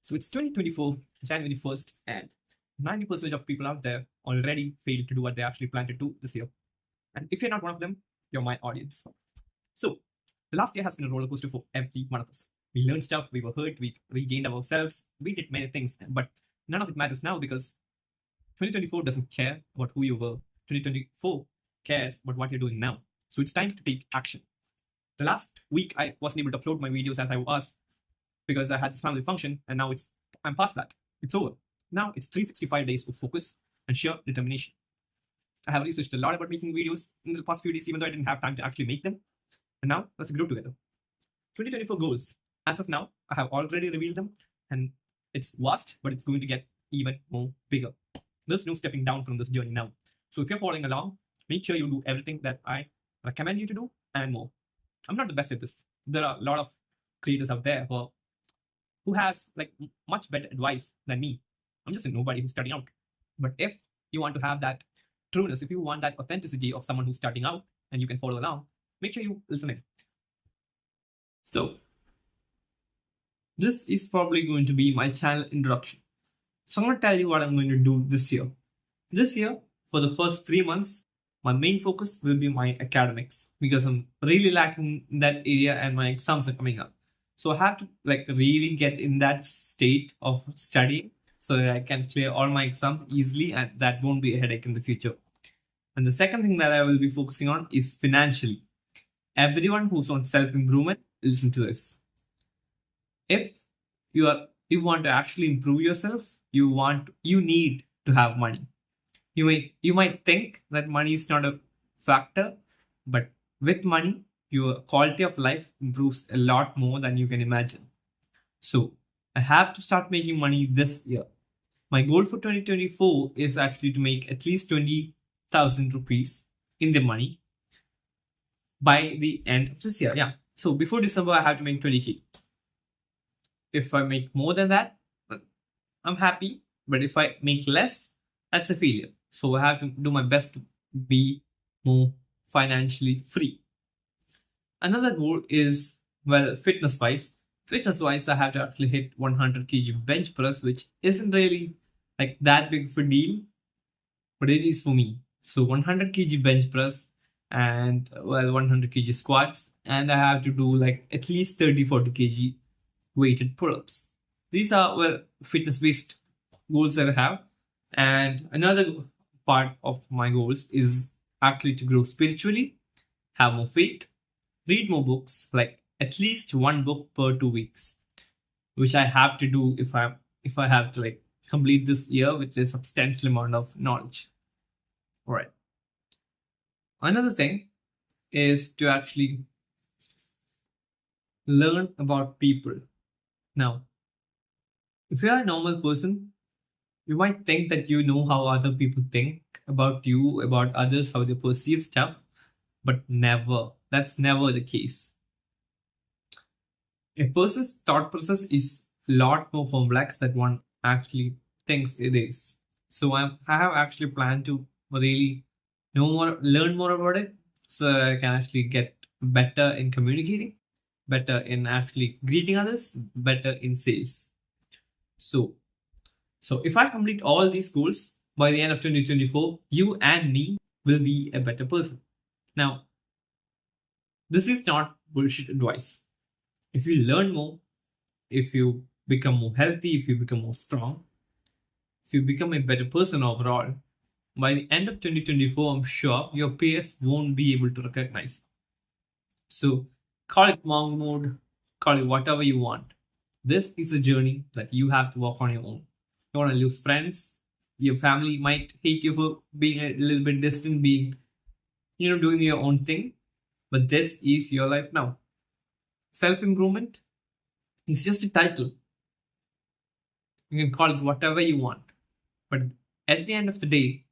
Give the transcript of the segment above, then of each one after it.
So it's 2024, January 1st, and 90% of people out there already failed to do what they actually planned to do this year. And if you're not one of them, you're my audience. So the last year has been a roller coaster for every one of us. We learned stuff, we were hurt, we regained ourselves, we did many things, but none of it matters now because 2024 doesn't care about who you were. 2024 cares about what you're doing now. So it's time to take action. The last week I wasn't able to upload my videos as I was because I had this family function, and now I'm past that. It's over. Now it's 365 days of focus and sheer determination. I have researched a lot about making videos in the past few days, even though I didn't have time to actually make them. And now let's grow together. 2024 goals. As of now, I have already revealed them, and it's vast, but it's going to get even more bigger. There's no stepping down from this journey now. So if you're following along, make sure you do everything that I recommend you to do and more. I'm not the best at this. There are a lot of creators out there who has like much better advice than me. I'm just a nobody who's starting out. But if you want to have that trueness, if you want that authenticity of someone who's starting out and you can follow along, make sure you listen in. So this is probably going to be my channel introduction. So I'm going to tell you what I'm going to do this year. This year, for the first 3 months, my main focus will be my academics because I'm really lacking in that area and my exams are coming up. So I have to really get in that state of studying so that I can clear all my exams easily and that won't be a headache in the future. And the second thing that I will be focusing on is financially. Everyone who's on self-improvement, listen to this. If you want to actually improve yourself, you need to have money. You might think that money is not a factor, but with money, your quality of life improves a lot more than you can imagine. So I have to start making money this year. My goal for 2024 is actually to make at least 20,000 rupees in the money by the end of this year. Yeah. So before December, I have to make 20K. If I make more than that, I'm happy. But if I make less, that's a failure. So I have to do my best to be more financially free. Another goal is, fitness wise. Fitness wise, I have to actually hit 100 kg bench press, which isn't really that big of a deal, but it is for me. So 100 kg bench press and 100 kg squats, and I have to do at least 30-40 kg weighted pull-ups. These are fitness based goals that I have. And another part of my goals is actually to grow spiritually, have more faith, read more books, at least one book per 2 weeks, which I have to do if I have to complete this year with a substantial amount of knowledge. All right. Another thing is to actually learn about people. Now, if you're a normal person, you might think that you know how other people think about you, about others, how they perceive stuff, but never. That's never the case. A person's thought process is a lot more complex than one actually thinks it is. So I have actually planned to really learn more about it, so that I can actually get better in communicating, better in actually greeting others, better in sales. So if I complete all these goals by the end of 2024, you and me will be a better person. Now, this is not bullshit advice. If you learn more, if you become more healthy, if you become more strong, if you become a better person overall, by the end of 2024, I'm sure your peers won't be able to recognize you. So call it monk mode, call it whatever you want. This is a journey that you have to walk on your own. You want to lose friends. Your family might hate you for being a little bit distant, being, doing your own thing. But this is your life now. Self-improvement is just a title. You can call it whatever you want. But at the end of the day,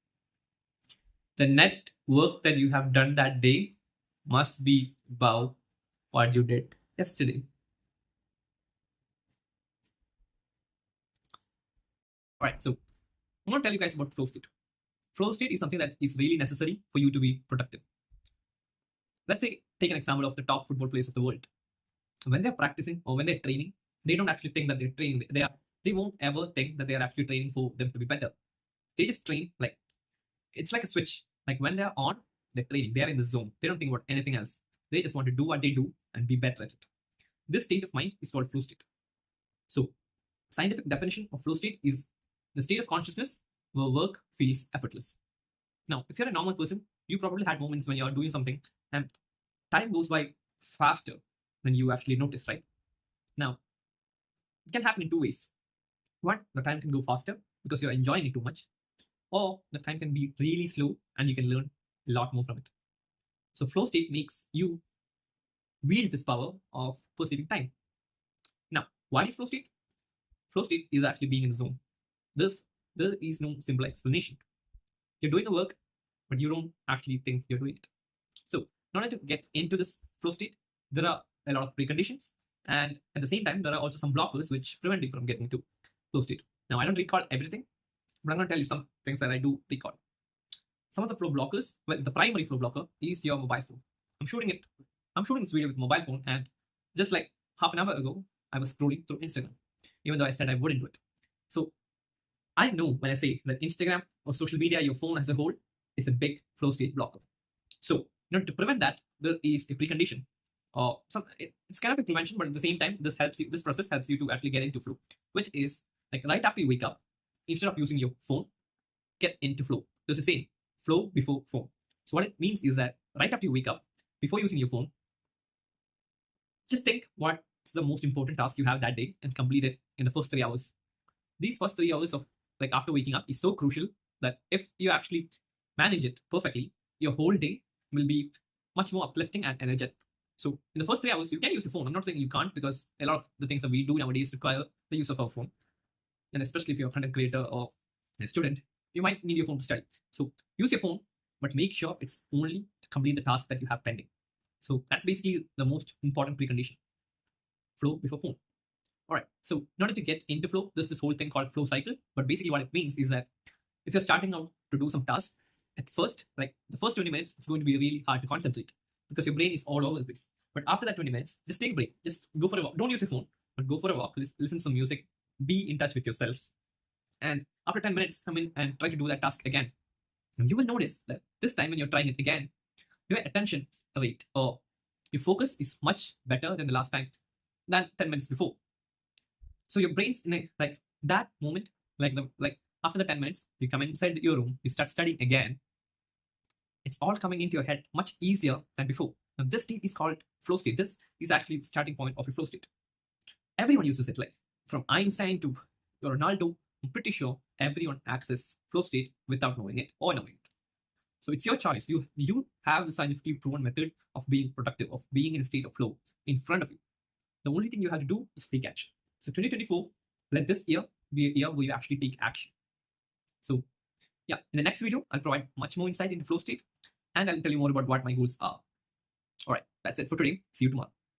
the net work that you have done that day must be above what you did yesterday. Alright, so I'm going to tell you guys about flow state. Flow state is something that is really necessary for you to be productive. Let's say, take an example of the top football players of the world. When they're practicing or when they're training, they don't actually think that they're training. They are they won't ever think that they are actually training for them to be better. They just train like it's like a switch. Like when they're on, they're training, they're in the zone. They don't think about anything else. They just want to do what they do and be better at it. This state of mind is called flow state. So, scientific definition of flow state is the state of consciousness where work feels effortless. Now, if you're a normal person, you probably had moments when you're doing something and time goes by faster than you actually notice, right? Now, it can happen in two ways. One, the time can go faster because you're enjoying it too much, or the time can be really slow and you can learn a lot more from it. So, flow state makes you wield this power of perceiving time. Now, what is flow state? Flow state is actually being in the zone. There is no simple explanation. You're doing a work, but you don't actually think you're doing it. So, in order to get into this flow state, there are a lot of preconditions, and at the same time, there are also some blockers which prevent you from getting into flow state. Now, I don't recall everything, but I'm going to tell you some things that I do recall. Some of the flow blockers, well, the primary flow blocker is your mobile phone. I'm shooting this video with mobile phone, and just like half an hour ago, I was scrolling through Instagram, even though I said I wouldn't do it. So I know when I say that Instagram or social media, your phone as a whole, is a big flow state blocker. So in order to prevent that, there is a precondition. It's kind of a prevention, but at the same time, this process helps you to actually get into flow, which is like right after you wake up, instead of using your phone, get into flow. There's a saying, flow before phone. So what it means is that right after you wake up, before using your phone, just think what's the most important task you have that day and complete it in the first 3 hours. These first 3 hours of like after waking up is so crucial that if you actually manage it perfectly, your whole day will be much more uplifting and energetic. So in the first 3 hours, you can use your phone. I'm not saying you can't, because a lot of the things that we do nowadays require the use of our phone. And especially if you're a content creator or a student, you might need your phone to study. So use your phone, but make sure it's only to complete the task that you have pending. So that's basically the most important precondition. Flow before phone. All right. So in order to get into flow, there's this whole thing called flow cycle. But basically what it means is that if you're starting out to do some tasks, at first, like the first 20 minutes, it's going to be really hard to concentrate because your brain is all over the place. But after that 20 minutes, just take a break. Just go for a walk. Don't use your phone, but go for a walk. Listen to some music. Be in touch with yourself. And after 10 minutes, come in and try to do that task again. And you will notice that this time when you're trying it again, your attention rate or your focus is much better than the last time, than 10 minutes before. So your brain's in a, like that moment, like after the 10 minutes, you come inside your room, you start studying again. It's all coming into your head much easier than before. Now this state is called flow state. This is actually the starting point of your flow state. Everyone uses it, like from Einstein to Ronaldo. I'm pretty sure everyone accesses flow state without knowing it or knowing it. So it's your choice. You have the scientifically proven method of being productive, of being in a state of flow in front of you. The only thing you have to do is take action. So 2024, let this year be a year where you actually take action. So yeah, in the next video, I'll provide much more insight into flow state, and I'll tell you more about what my goals are. All right, that's it for today. See you tomorrow.